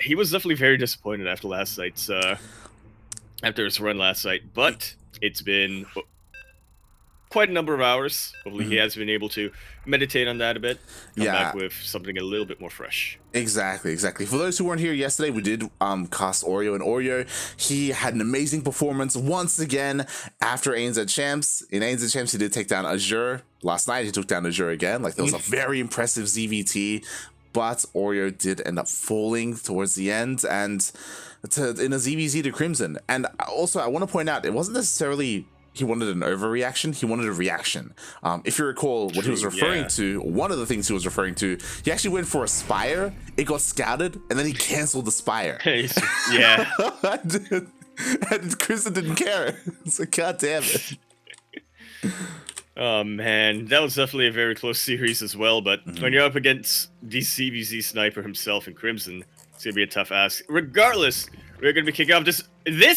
he was definitely very disappointed after last night's after his run last night, but it's been quite a number of hours. Hopefully he has been able to meditate on that a bit, come back with something a little bit more fresh. Exactly. For those who weren't here yesterday, we did cast Oreo, and Oreo, he had an amazing performance once again after ANZ Champs. In ANZ Champs, he did take down Azure. Last night, he took down Azure again. Like, that was a very impressive ZvT, but Oreo did end up falling towards the end, and in a ZvZ to Crimson. And also, I want to point out, it wasn't necessarily he wanted an overreaction, he wanted a reaction. If you recall what he was referring to, one of the things he was referring to, he actually went for a Spire, it got scouted, and then he canceled the Spire. Yeah. And Crimson didn't care. It's like, god damn it. Oh man, that was definitely a very close series as well, but when you're up against the ZvZ sniper himself in Crimson, it's gonna be a tough ask. Regardless, we're gonna be kicking off this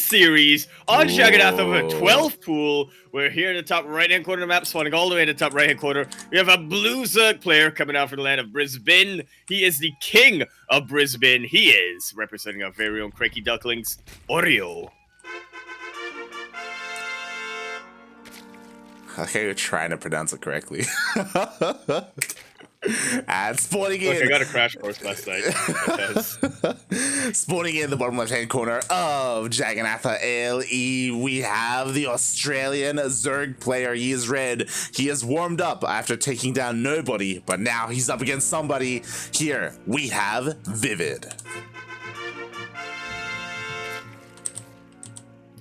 series on Shaganatha with a 12th pool. We're here in the top right-hand corner of the map, spawning all the way in the top right-hand corner. We have a blue Zerg player coming out from the land of Brisbane. He is the king of Brisbane. He is representing our very own CranKy Ducklings, Oreo. Okay, you're trying to pronounce it correctly. And spawning in. Look, I got a crash course last night. Spawning in the bottom left-hand corner of Jaganatha LE, we have the Australian Zerg player. He is red. He is warmed up after taking down nobody, but now he's up against somebody. Here we have Vivid.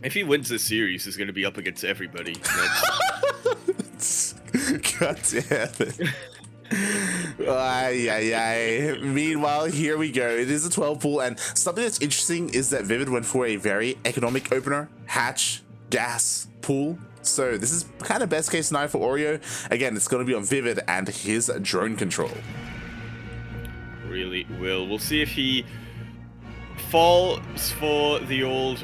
If he wins this series, he's going to be up against everybody. God damn it. Meanwhile, here we go. It is a 12 pool, and something that's interesting is that Vivid went for a very economic opener, hatch, gas, pool. So this is kind of best case scenario for Oreo. Again, it's going to be on Vivid and his drone control. Really will. We'll see if he falls for the old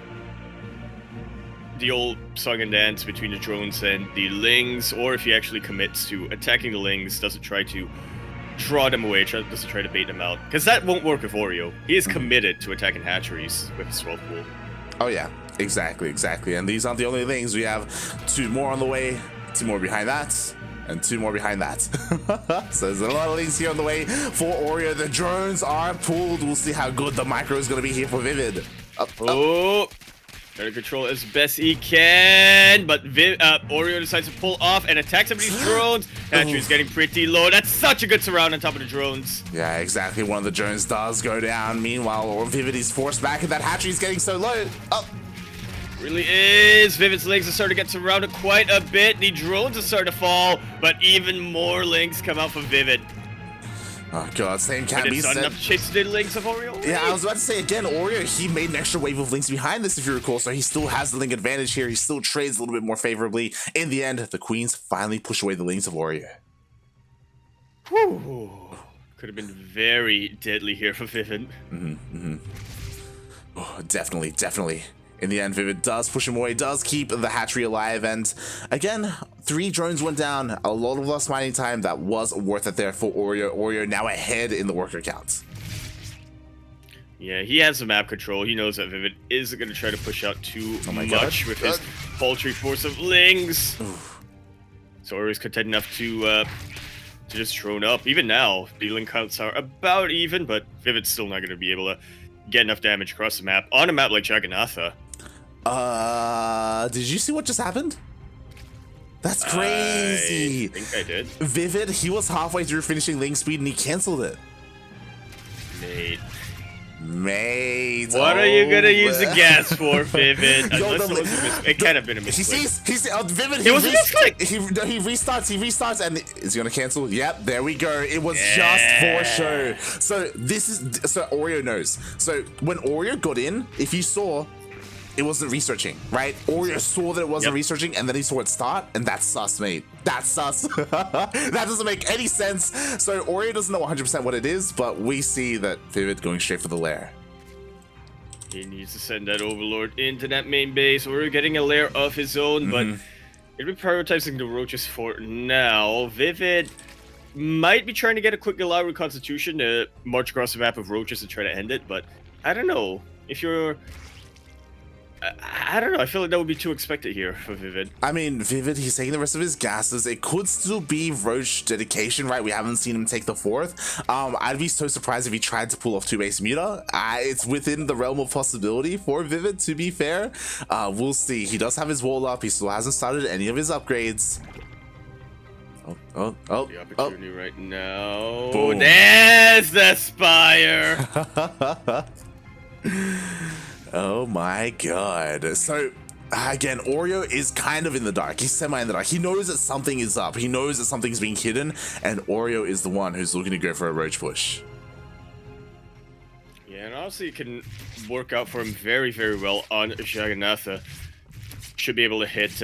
song and dance between the drones and the lings, or if he actually commits to attacking the lings, doesn't try to draw them away, doesn't try to bait them out, because that won't work with Oreo. He is committed to attacking hatcheries with his 12 pool. Oh yeah, exactly. And these aren't the only things. We have 2 more on the way, 2 more behind that, and 2 more behind that. So there's a lot of things here on the way for Oreo. The drones are pulled. We'll see how good the micro is going to be here for Vivid. Trying to control as best he can, but Oreo decides to pull off and attack some of these drones. Hatchery's getting pretty low. That's such a good surround on top of the drones. Yeah, exactly. One of the drones does go down. Meanwhile, Vivid is forced back, and that hatchery's getting so low. Really is. Vivid's links are starting to get surrounded quite a bit. The drones are starting to fall, but even more links come out from Vivid. Oh god, same can't be said. Enough chasing the links of Oreo. Yeah, I was about to say again, Oreo, he made an extra wave of links behind this, if you recall, so he still has the link advantage here. He still trades a little bit more favorably. In the end, the Queens finally push away the links of Oreo. Whew. Could have been very deadly here for Vivid. Oh, definitely. In the end, Vivid does push him away, does keep the hatchery alive, and again, 3 drones went down, a lot of lost mining time. That was worth it there for Oreo. Oreo now ahead in the worker counts. Yeah, he has the map control. He knows that Vivid isn't going to try to push out too much with his paltry force of lings. So Oreo's content enough to just drone up. Even now, the link counts are about even, but Vivid's still not going to be able to get enough damage across the map on a map like Jaganatha. Did you see what just happened? That's crazy. I think I did. Vivid, he was halfway through finishing link speed and he canceled it. Mate. What are you gonna use the gas for, Vivid? It kind of been a mistake. Vivid, it was a mistake. He restarts, and is he gonna cancel? Yep, there we go. It was just for show. So Oreo knows. So when Oreo got in, if you saw, it wasn't researching, right? Oreo saw that it wasn't researching, and then he saw it start, and that's sus, mate. That's sus. That doesn't make any sense. So Oreo doesn't know 100% what it is, but we see that Vivid going straight for the lair. He needs to send that Overlord into that main base. Oreo getting a lair of his own, but he'll be prioritizing the roaches for now. Vivid might be trying to get a quick Galaru reconstitution to march across the map of roaches and try to end it, but I don't know. If you're... I don't know. I feel like that would be too expected here for Vivid. I mean, Vivid, he's taking the rest of his gases. It could still be Roach dedication, right? We haven't seen him take the 4th. I'd be so surprised if he tried to pull off 2-base Muta. It's within the realm of possibility for Vivid, to be fair. We'll see. He does have his wall up. He still hasn't started any of his upgrades. The opportunity right now. Boom. There's the Spire. Oh my god. So again, Oreo is kind of in the dark. He's semi in the dark. He knows that something is up. He knows that something's being hidden, and Oreo is the one who's looking to go for a roach push. Yeah, and honestly, it can work out for him very, very well on Jagannatha. Should be able to hit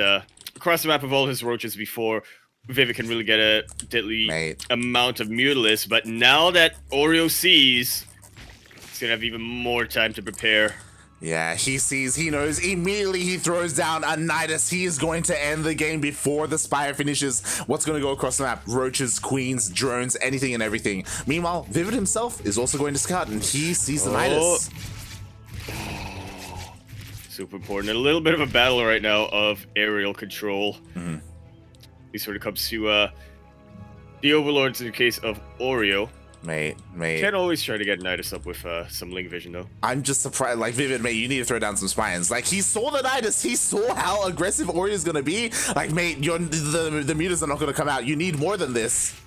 across the map of all his roaches before Vivid can really get a deadly amount of Mutalisk, but now that Oreo sees, he's gonna have even more time to prepare. Yeah, he sees, he knows, immediately he throws down a Nidus. He is going to end the game before the Spire finishes. What's going to go across the map? Roaches, queens, drones, anything and everything. Meanwhile, Vivid himself is also going to scout, and he sees the Nidus. Super important. A little bit of a battle right now of aerial control. At least when it comes to the Overlords in the case of Oreo. Mate. Can't always try to get Nidus up with some Link Vision, though. I'm just surprised. Like, Vivid, mate, you need to throw down some spines. Like, he saw the Nidus. He saw how aggressive Oreo's going to be. Like, mate, the mutas are not going to come out. You need more than this.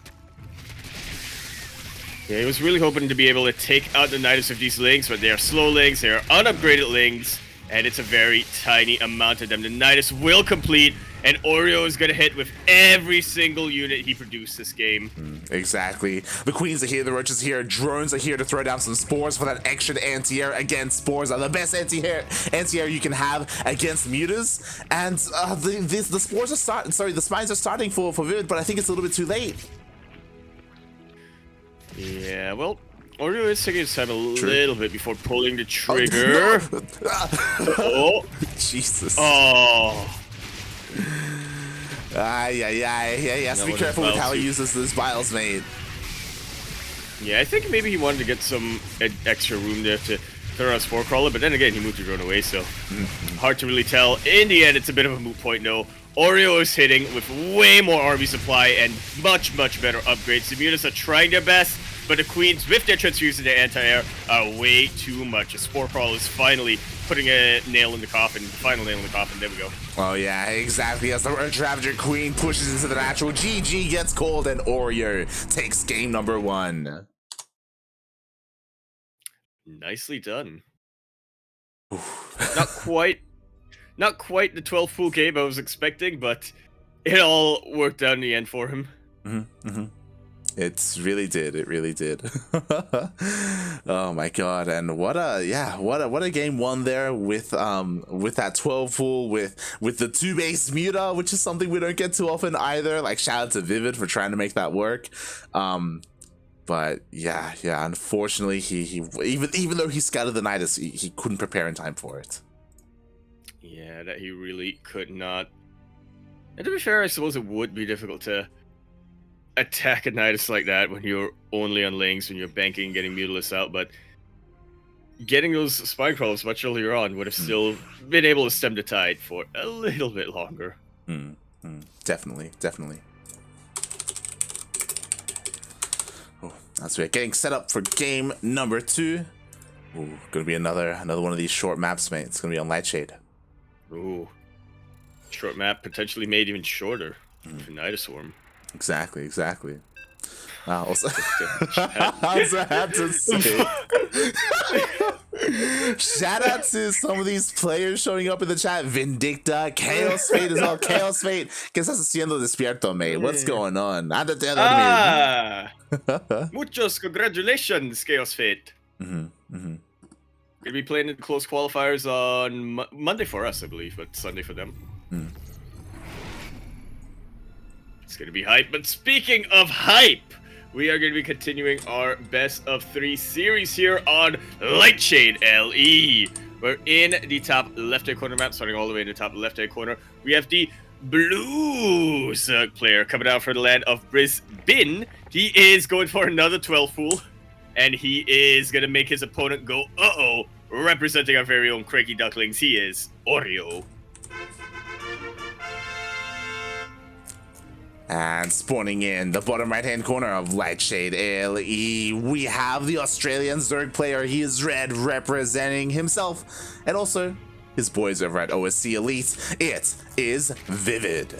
Yeah, he was really hoping to be able to take out the Nidus of these Links, but they are slow Links, they are unupgraded Links, and it's a very tiny amount of them. The Nidus will complete, and Oreo is going to hit with every single unit he produced this game. Exactly. The queens are here, the roaches are here, drones are here to throw down some spores for that extra anti-air. Again, spores are the best anti-air you can have against mutas. And the spores are starting, sorry, the spines are starting for Vivid, but I think it's a little bit too late. Yeah, well, Oreo is taking his time a little bit before pulling the trigger. Oh, Jesus. Oh. Yeah, he has to be careful with how he uses those vials, mate. Yeah, I think maybe he wanted to get some extra room there to throw out Spore Crawler, but then again, he moved the drone away, so hard to really tell. In the end, it's a bit of a moot point, though. Oreo is hitting with way more army supply and much, much better upgrades. The mutas are trying their best, but the queens, with their transfusion and their anti-air, are way too much. A Spore Crawler is finally putting a nail in the coffin, the final nail in the coffin. There we go. Oh yeah, exactly. As the Earth Ravager Queen pushes into the natural, GG gets called, and Oreo takes game number 1. Nicely done. Not quite the 12 full game I was expecting, but it all worked out in the end for him. It really did. It really did. Oh my god! And what a game 1 there with that 12 full with the 2-base Muta, which is something we don't get too often either. Like, shout out to Vivid for trying to make that work. But yeah. Unfortunately, he even though he scouted the Nidus, he couldn't prepare in time for it. Yeah, that he really could not. And to be fair, I suppose it would be difficult to attack a Nidus like that when you're only on Lings, when you're banking and getting Mutalisk out, but getting those Spine Crawlers much earlier on would have still been able to stem the tide for a little bit longer. Definitely. Oh, that's right. Getting set up for game number 2. Ooh, gonna be another one of these short maps, mate. It's gonna be on Lightshade. Ooh. Short map, potentially made even shorter for Nidus Swarm. Exactly. Also, I also have to say, shout out to some of these players showing up in the chat. Vindicta, Chaos Fate as well. Chaos Fate, que estás haciendo despierto, mate? What's going on? Muchos congratulations, Chaos Fate. Gonna be playing in the close qualifiers on Monday for us, I believe, but Sunday for them. It's gonna be hype. But speaking of hype, we are gonna be continuing our best of 3 series here on Lightshade LE. We're in the top left-hand corner map, starting all the way in the top left-hand corner. We have the blue Zerg player coming out for the land of Brisbane. He is going for another 12 fool, and he is going to make his opponent go, uh-oh, representing our very own CranKy Ducklings. He is Oreo. And spawning in the bottom right-hand corner of Lightshade LE, we have the Australian Zerg player. He is red, representing himself, and also his boys over at OCE Elite. It is Vivid.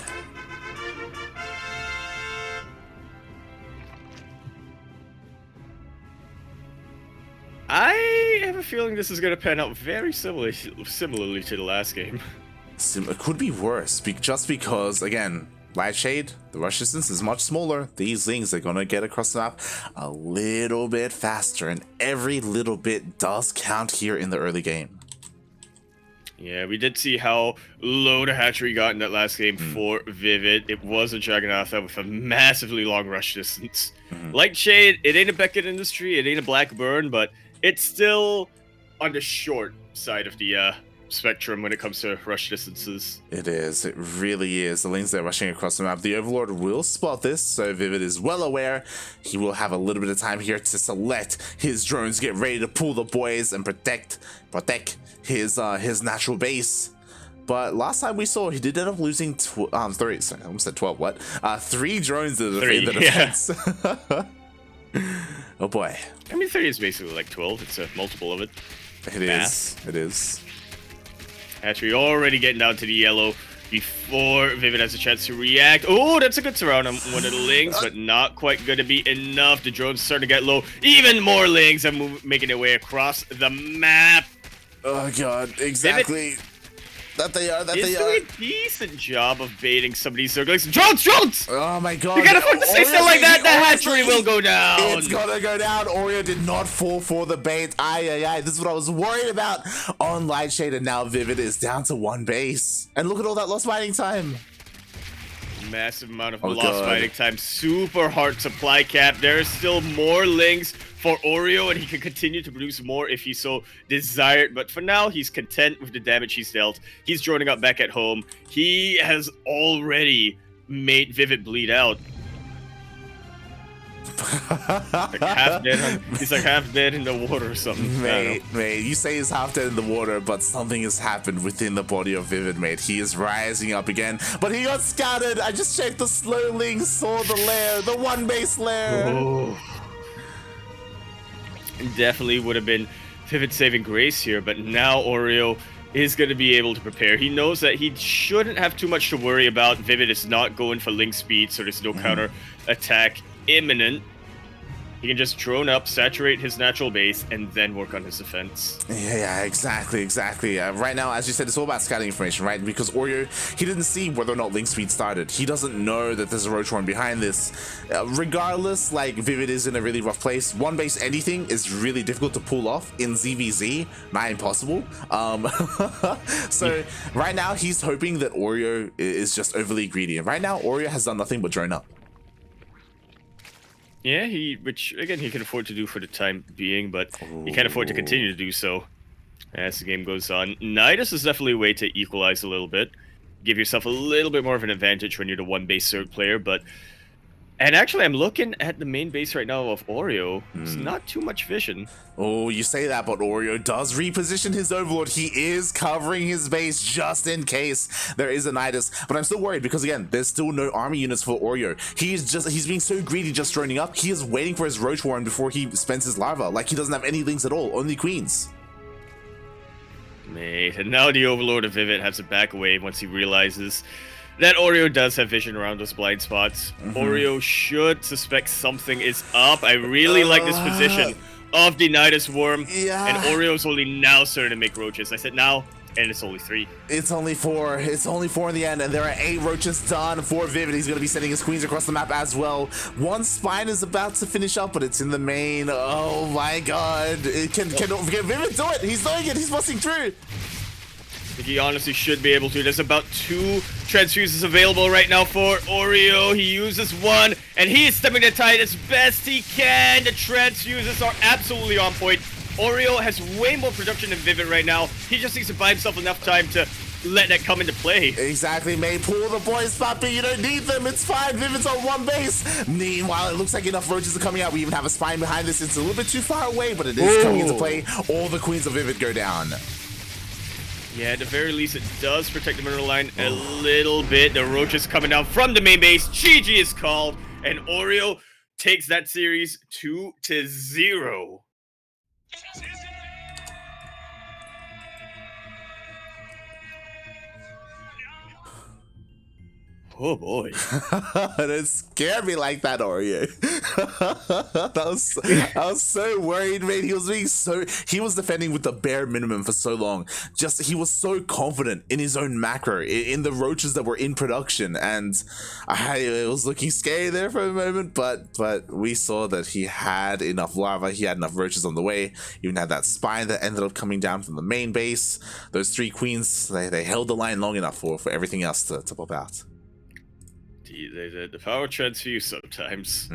I have a feeling this is going to pan out very similarly to the last game. It could be worse, just because, again, Lightshade, the rush distance is much smaller. These Lings are gonna get across the map a little bit faster, and every little bit does count here in the early game. Yeah, we did see how low the hatchery got in that last game for Vivid. It was a Jagannatha with a massively long rush distance. Lightshade, it ain't a Beckett Industry, it ain't a Blackburn, but it's still on the short side of the spectrum when it comes to rush distances. It is. It really is. The Lings that are rushing across the map. The Overlord will spot this, so Vivid is well aware. He will have a little bit of time here to select his drones, get ready to pull the boys and protect his natural base. But last time we saw, he did end up losing three. Sorry, I almost said 12. What? 3 drones in the defense. Oh boy. I mean, 3 is basically like 12. It's a multiple of it. It is. It is. Hatchery already getting down to the yellow before Vivid has a chance to react. Oh, that's a good surround on one of the Lings, but not quite going to be enough. The drones starting to get low. Even more Lings are making their way across the map. Oh god, exactly. Vivid That they are. doing a decent job of baiting some of these circles. Drones! Oh my god. You can't afford to say stuff like that. The hatchery will go down. It's gonna go down. Oreo did not fall for the bait. Aye. This is what I was worried about on Lightshade, and now Vivid is down to 1 base. And look at all that lost fighting time. Massive amount of lost fighting time. Super hard supply cap. There is still more Lings for Oreo, and he can continue to produce more if he so desired. But for now, he's content with the damage he's dealt. He's joining up back at home. He has already made Vivid bleed out. Like half dead. He's like half dead in the water or something. Mate, you say he's half dead in the water, but something has happened within the body of Vivid, mate. He is rising up again, but he got scattered. I just checked the slow Link, saw the lair, the 1 base lair. Oh. Definitely would have been Vivid saving grace here, but now Oreo is going to be able to prepare. He knows that he shouldn't have too much to worry about. Vivid is not going for Link speed, so there's no counter attack imminent. He can just drone up, saturate his natural base, and then work on his defense. Yeah, exactly. Right now, as you said, it's all about scouting information, right? Because Oreo, he didn't see whether or not Link speed started. He doesn't know that there's a Roach Horn behind this. Regardless, like, Vivid is in a really rough place. 1 base anything is really difficult to pull off in ZvZ, not impossible. So right now, he's hoping that Oreo is just overly greedy. And right now, Oreo has done nothing but drone up. Yeah, which again he can afford to do for the time being, but he can't afford to continue to do so as the game goes on. Nidus is definitely a way to equalize a little bit, give yourself a little bit more of an advantage when you're the 1 base Zerg player. And actually, I'm looking at the main base right now of Oreo. It's not too much vision. Oh, you say that, but Oreo does reposition his Overlord. He is covering his base just in case there is a Nidus. But I'm still worried because, again, there's still no army units for Oreo. He's being so greedy just droning up. He is waiting for his Roach Warren before he spends his Larva. Like, he doesn't have any Lings at all, only Queens. Mate, and now the Overlord of Vivid has to back away once he realizes that Oreo does have vision around those blind spots. Oreo should suspect something is up. I really like this position of the Nidus Worm. Yeah. And Oreo's only now starting to make roaches. I said now, and it's only 3. It's only 4. It's only 4 in the end, and there are 8 roaches done for Vivid. He's going to be sending his Queens across the map as well. 1 spine is about to finish up, but it's in the main. Oh my god. Can Vivid do it? He's doing it. He's busting through. He honestly should be able to. There's about 2 transfuses available right now for Oreo. He uses 1, and he is stemming the tide as best he can. The transfuses are absolutely on point. Oreo has way more production than Vivid right now. He just needs to buy himself enough time to let that come into play. Exactly, May. Pull the boys, Papi. You don't need them. It's fine. Vivid's on one base. Meanwhile, it looks like enough roaches are coming out. We even have a spine behind this. It's a little bit too far away, but it is coming into play. All the queens of Vivid go down. Yeah, at the very least, it does protect the mineral line a little bit. The roaches coming down from the main base. GG is called, and Oreo takes that series 2-0. Oh boy. Don't scare me like that, Oreo. I was so worried, man. He was defending with the bare minimum for so long. He was so confident in his own macro, in the roaches that were in production, and it was looking scary there for a moment, but we saw that he had enough lava, he had enough roaches on the way, even had that spine that ended up coming down from the main base. Those 3 queens, they held the line long enough for everything else to pop out. The power transfuse sometimes.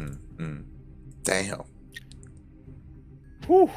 Damn. Whew.